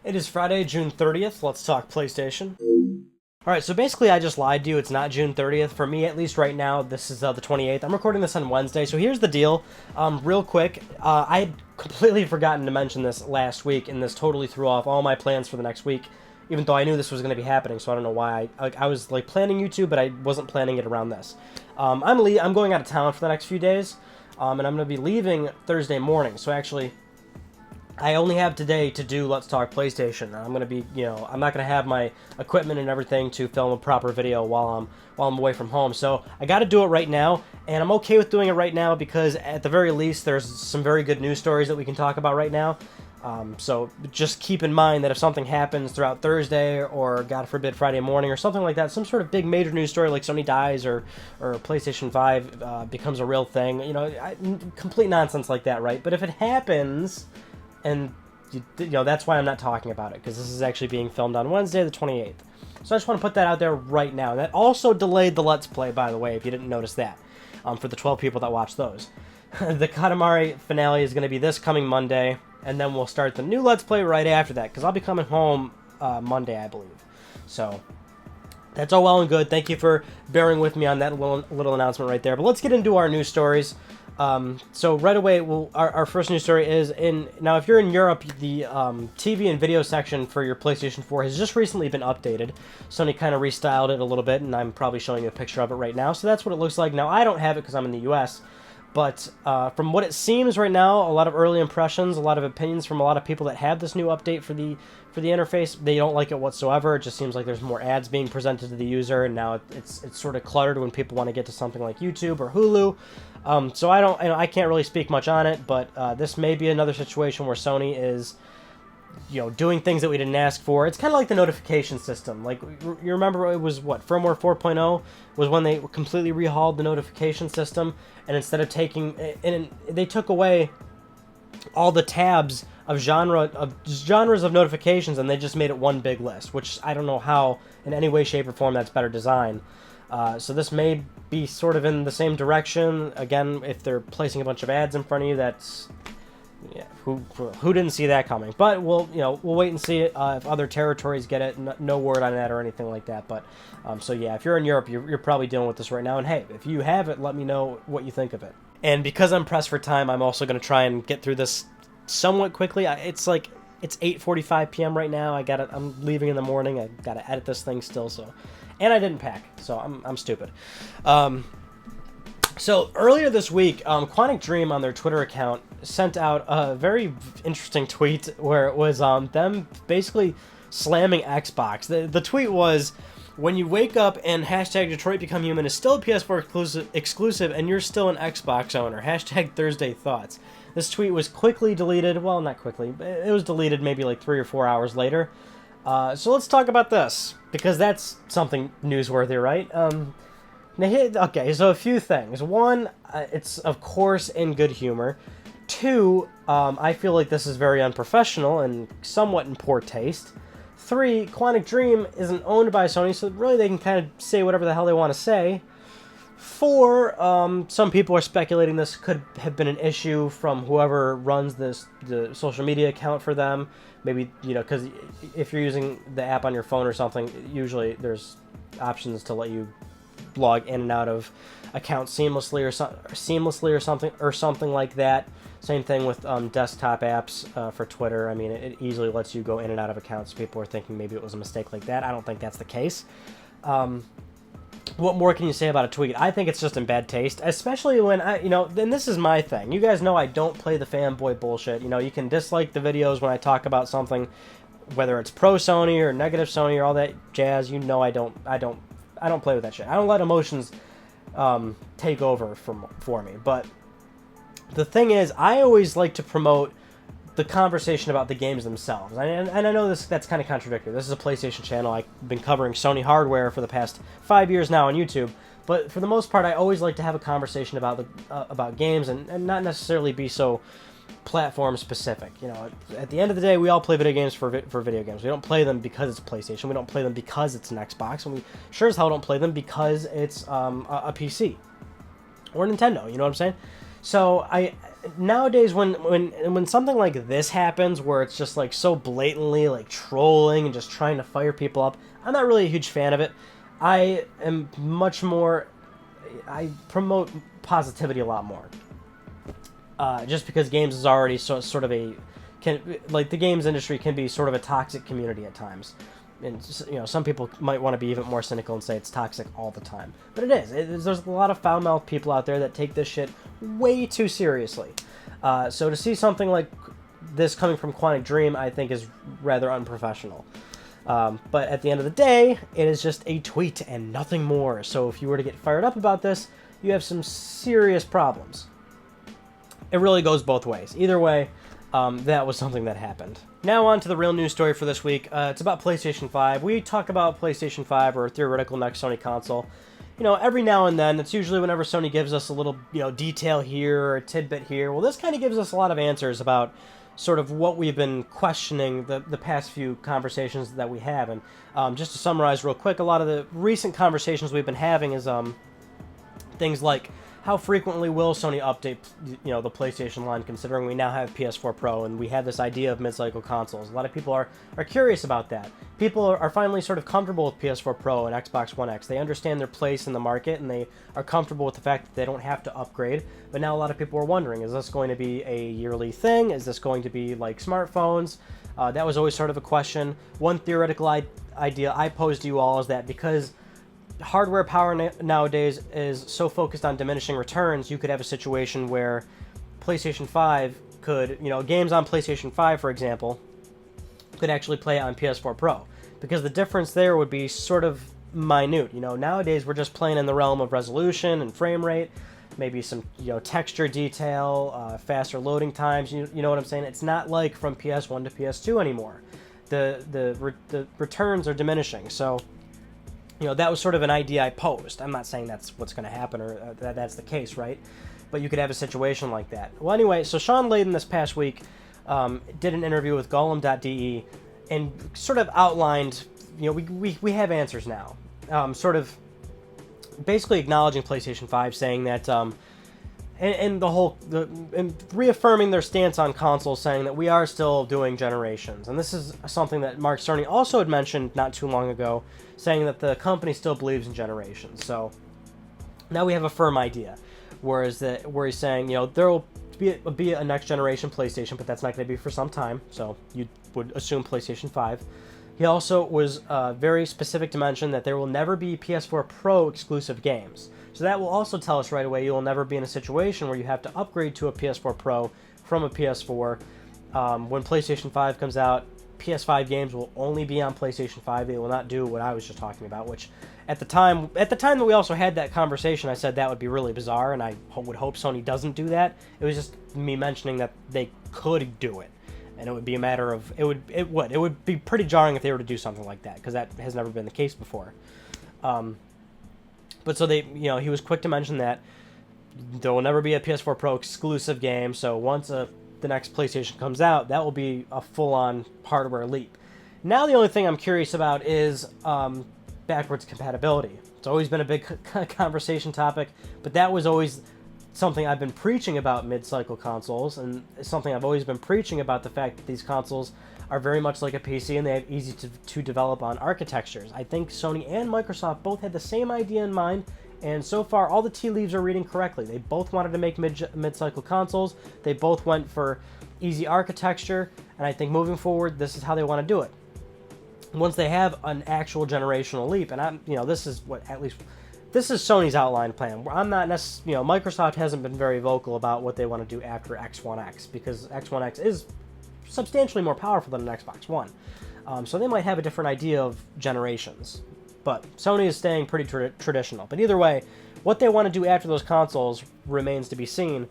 It is Friday, June 30th. Let's talk PlayStation. Alright, so basically I just lied to you. It's not June 30th. For me, at least right now, this is the 28th. I'm recording this on Wednesday, so here's the deal. Real quick, I had completely forgotten to mention this last week, and this totally threw off all my plans for the next week, even though I knew this was going to be happening, so I don't know why. I was like planning YouTube, but I wasn't planning it around this. I'm going out of town for the next few days, and I'm going to be leaving Thursday morning, so actually I only have today to do Let's Talk PlayStation. I'm going to be, I'm not going to have my equipment and everything to film a proper video while I'm away from home. So I got to do it right now, and I'm okay with doing it right now because at the very least there's some very good news stories that we can talk about right now. So just keep in mind that if something happens throughout Thursday or, God forbid, Friday morning or something like that, some sort of big major news story like Sony dies or PlayStation 5 becomes a real thing, complete nonsense like that, right? But if it happens, and that's why I'm not talking about it, because this is actually being filmed on Wednesday the 28th. So I just want to put that out there right now. That also delayed the Let's Play, by the way, if you didn't notice that, for the 12 people that watch those. The Katamari finale is going to be this coming Monday, and then we'll start the new Let's Play right after that, because I'll be coming home Monday, I believe. So that's all well and good. Thank you for bearing with me on that little announcement right there. But let's get into our news stories. So right away, our first news story is now if you're in Europe, the TV and video section for your PlayStation 4 has just recently been updated. Sony kind of restyled it a little bit, and I'm probably showing you a picture of it right now. So that's what it looks like. Now, I don't have it because I'm in the US, but from what it seems right now, a lot of early impressions, a lot of opinions from a lot of people that have this new update for the interface, they don't like it whatsoever. It just seems like there's more ads being presented to the user, and now it's sort of cluttered when people want to get to something like YouTube or Hulu. So I can't really speak much on it, but this may be another situation where Sony is, doing things that we didn't ask for. It's kind of like the notification system. Like, you remember it was, firmware 4.0 was when they completely rehauled the notification system, and instead of they took away all the tabs of genres of notifications, and they just made it one big list, which I don't know how, in any way, shape, or form, that's better design. So this may be sort of in the same direction. Again, if they're placing a bunch of ads in front of you, that's... yeah, who didn't see that coming? But we'll wait and see if other territories get it. No word on that or anything like that. But so yeah, if you're in Europe, you're probably dealing with this right now. And hey, if you have it, let me know what you think of it. And because I'm pressed for time, I'm also going to try and get through this somewhat quickly. It's 8:45 p.m. right now. I'm leaving in the morning. I gotta edit this thing still. And I didn't pack, so I'm stupid. So earlier this week, Quantic Dream on their Twitter account sent out a very interesting tweet where it was them basically slamming Xbox. The tweet was, "When you wake up and hashtag Detroit Become Human is still a PS4 exclusive and you're still an Xbox owner. Hashtag Thursday Thoughts." This tweet was quickly deleted. Well, not quickly, but it was deleted maybe like 3 or 4 hours later. So let's talk about this, because that's something newsworthy, right? Okay, so a few things. One, it's of course in good humor. Two, I feel like this is very unprofessional and somewhat in poor taste. Three, Quantic Dream isn't owned by Sony, so really they can kind of say whatever the hell they want to say. Four, some people are speculating this could have been an issue from whoever runs the social media account for them. Maybe, because if you're using the app on your phone or something, usually there's options to let you log in and out of accounts seamlessly or something like that. Same thing with desktop apps for Twitter. I mean, it easily lets you go in and out of accounts. People are thinking maybe it was a mistake like that. I don't think that's the case. What more can you say about a tweet? I think it's just in bad taste, especially when then this is my thing. You guys know I don't play the fanboy bullshit. You can dislike the videos when I talk about something, whether it's pro Sony or negative Sony or all that jazz. I don't play with that shit. I don't let emotions take over for me. But the thing is, I always like to promote the conversation about the games themselves. And I know that's kind of contradictory. This is a PlayStation channel. I've been covering Sony hardware for the past 5 years now on YouTube. But for the most part, I always like to have a conversation about games and not necessarily be so platform specific. At the end of the day, we all play video games for video games. We don't play them because it's PlayStation. We don't play them because it's an Xbox. And we sure as hell don't play them because it's a PC or Nintendo. You know what I'm saying? So nowadays when something like this happens, where it's just like so blatantly like trolling and just trying to fire people up, I'm not really a huge fan of it. I am much more, I promote positivity a lot more. Just because games is already sort of a, the games industry can be sort of a toxic community at times. And, you know, some people might want to be even more cynical and say it's toxic all the time. But it is. There's a lot of foul-mouthed people out there that take this shit way too seriously. So to see something like this coming from Quantic Dream, I think is rather unprofessional. But at the end of the day, it is just a tweet and nothing more. So if you were to get fired up about this, you have some serious problems. It really goes both ways. Either way, that was something that happened. Now on to the real news story for this week. It's about PlayStation 5. We talk about PlayStation 5 or a theoretical next Sony console. You know, every now and then. It's usually whenever Sony gives us a little, you know, detail here or a tidbit here. Well, this kind of gives us a lot of answers about sort of what we've been questioning the past few conversations that we have. And just to summarize real quick, a lot of the recent conversations we've been having is things like, how frequently will Sony update, you know, the PlayStation line, considering we now have PS4 Pro and we have this idea of mid-cycle consoles? A lot of people are curious about that. People are finally sort of comfortable with PS4 Pro and Xbox One X. They understand their place in the market and they are comfortable with the fact that they don't have to upgrade. But now a lot of people are wondering, is this going to be a yearly thing? Is this going to be like smartphones? That was always sort of a question. One theoretical idea I posed to you all is that because hardware power nowadays is so focused on diminishing returns, you could have a situation where PlayStation 5 could, you know, games on PlayStation 5, for example, could actually play on PS4 Pro. Because the difference there would be sort of minute. You know, nowadays we're just playing in the realm of resolution and frame rate, maybe some, you know, texture detail, faster loading times, you know what I'm saying? It's not like from PS1 to PS2 anymore. The returns are diminishing, so you know, that was sort of an idea I posed. I'm not saying that's what's going to happen or that that's the case, right? But you could have a situation like that. Well, anyway, so Shawn Layden this past week did an interview with Golem.de and sort of outlined, you know, we have answers now. Sort of basically acknowledging PlayStation 5, saying that, and reaffirming their stance on consoles, saying that we are still doing generations. And this is something that Mark Cerny also had mentioned not too long ago, saying that the company still believes in generations. So now we have a firm idea, where he's saying, you know, there will be a next generation PlayStation, but that's not going to be for some time. So you would assume PlayStation 5. He also was very specific to mention that there will never be PS4 Pro exclusive games. So that will also tell us right away you will never be in a situation where you have to upgrade to a PS4 Pro from a PS4. When PlayStation 5 comes out, PS5 games will only be on PlayStation 5. They will not do what I was just talking about, which at the time that we also had that conversation, I said that would be really bizarre, and I would hope Sony doesn't do that. It was just me mentioning that they could do it, and it would be a matter of, it would be pretty jarring if they were to do something like that, because that has never been the case before. But so they, you know, he was quick to mention that there will never be a PS4 Pro exclusive game, so once the next PlayStation comes out, that will be a full-on hardware leap. Now the only thing I'm curious about is backwards compatibility. It's always been a big conversation topic, but that was always something I've been preaching about mid-cycle consoles, and something I've always been preaching about the fact that these consoles are very much like a PC and they have easy to develop on architectures. I think Sony and Microsoft both had the same idea in mind, and so far all the tea leaves are reading correctly. They both wanted to make mid-cycle consoles. They both went for easy architecture, and I think moving forward, this is how they want to do it. Once they have an actual generational leap, and this is Sony's outline plan. I'm not necessarily, you know, Microsoft hasn't been very vocal about what they want to do after X1X, because X1X is substantially more powerful than an Xbox One. So they might have a different idea of generations. But Sony is staying pretty traditional. But either way, what they want to do after those consoles remains to be seen.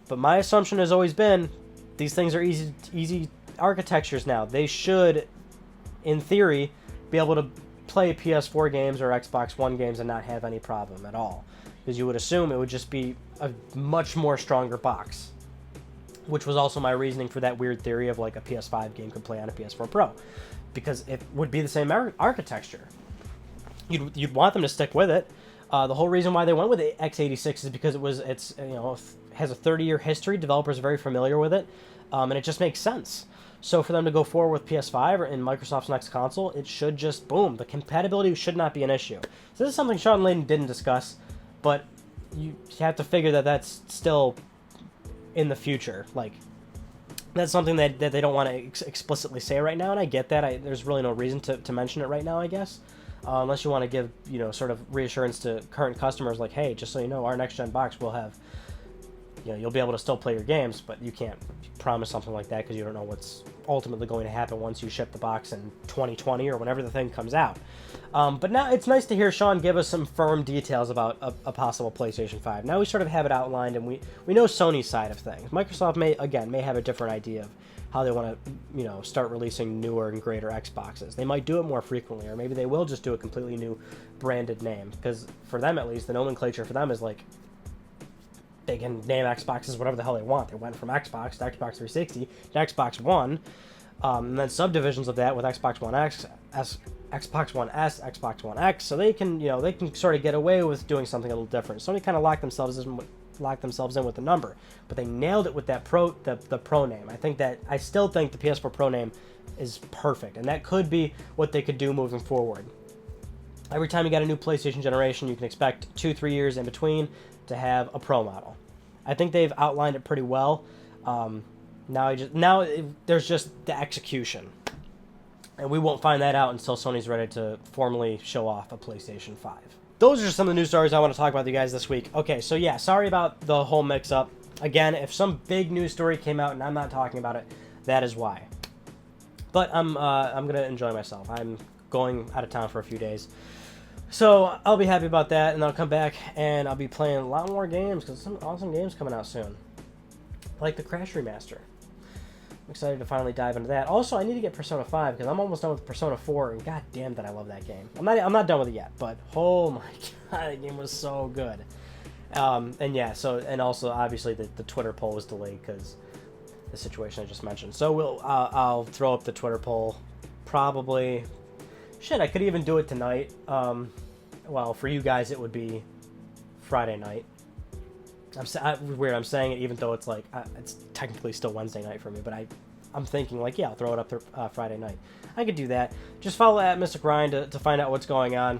But my assumption has always been, these things are easy architectures now. They should, in theory, be able to play PS4 games or Xbox One games and not have any problem at all. Because you would assume it would just be a much more stronger box. Which was also my reasoning for that weird theory of like a PS5 game could play on a PS4 Pro. Because it would be the same architecture. You'd want them to stick with it. The whole reason why they went with the x86 is because it's has a 30-year history. Developers are very familiar with it, and it just makes sense. So for them to go forward with PS5 or in Microsoft's next console, it should just, boom, the compatibility should not be an issue. So this is something Shawn Layden didn't discuss, but you have to figure that that's still in the future. Like, that's something that they don't want to explicitly say right now, and I get that. There's really no reason to mention it right now, I guess. Unless you want to give, sort of reassurance to current customers, like, hey, just so you know, our next-gen box will have, you'll be able to still play your games, but you can't promise something like that because you don't know what's ultimately going to happen once you ship the box in 2020 or whenever the thing comes out. But now it's nice to hear Shawn give us some firm details about a possible PlayStation 5. Now we sort of have it outlined, and we know Sony's side of things. Microsoft may have a different idea of how they want to, start releasing newer and greater Xboxes. They might do it more frequently, or maybe they will just do a completely new branded name, because for them at least, the nomenclature for them is like, they can name Xboxes whatever the hell they want. They went from Xbox to Xbox 360 to Xbox One, and then subdivisions of that with Xbox One X, Xbox One S, Xbox One X. So they can sort of get away with doing something a little different. Sony kind of locked themselves in with the number, but they nailed it with that the Pro name. I still think the PS4 Pro name is perfect, and that could be what they could do moving forward. Every time you got a new PlayStation generation, you can expect 2-3 years in between to have a Pro model. I think they've outlined it pretty well. Now there's just the execution, and we won't find that out until Sony's ready to formally show off a PlayStation 5. Those are some of the news stories I want to talk about with you guys this week. Okay, so yeah, sorry about the whole mix-up. Again, if some big news story came out and I'm not talking about it, that is why. But I'm gonna enjoy myself. I'm going out of town for a few days, so I'll be happy about that, and I'll come back and I'll be playing a lot more games because some awesome games coming out soon, like the Crash Remaster. I'm excited to finally dive into that. Also, I need to get Persona 5 because I'm almost done with Persona 4, and god damn that I love that game. I'm not done with it yet, but oh my god, that game was so good. And yeah, and also obviously the Twitter poll was delayed because the situation I just mentioned. So I'll throw up the Twitter poll probably. Shit, I could even do it tonight. Well, for you guys, it would be Friday night. Weird, I'm saying it even though it's like, it's technically still Wednesday night for me, but I'm thinking like, yeah, I'll throw it up there Friday night. I could do that. Just follow at Mystic Ryan to find out what's going on.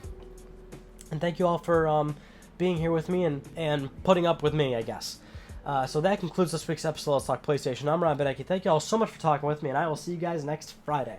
And thank you all for being here with me and putting up with me, I guess. So that concludes this week's episode of Let's Talk PlayStation. I'm Ron Benecki. Thank you all so much for talking with me, and I will see you guys next Friday.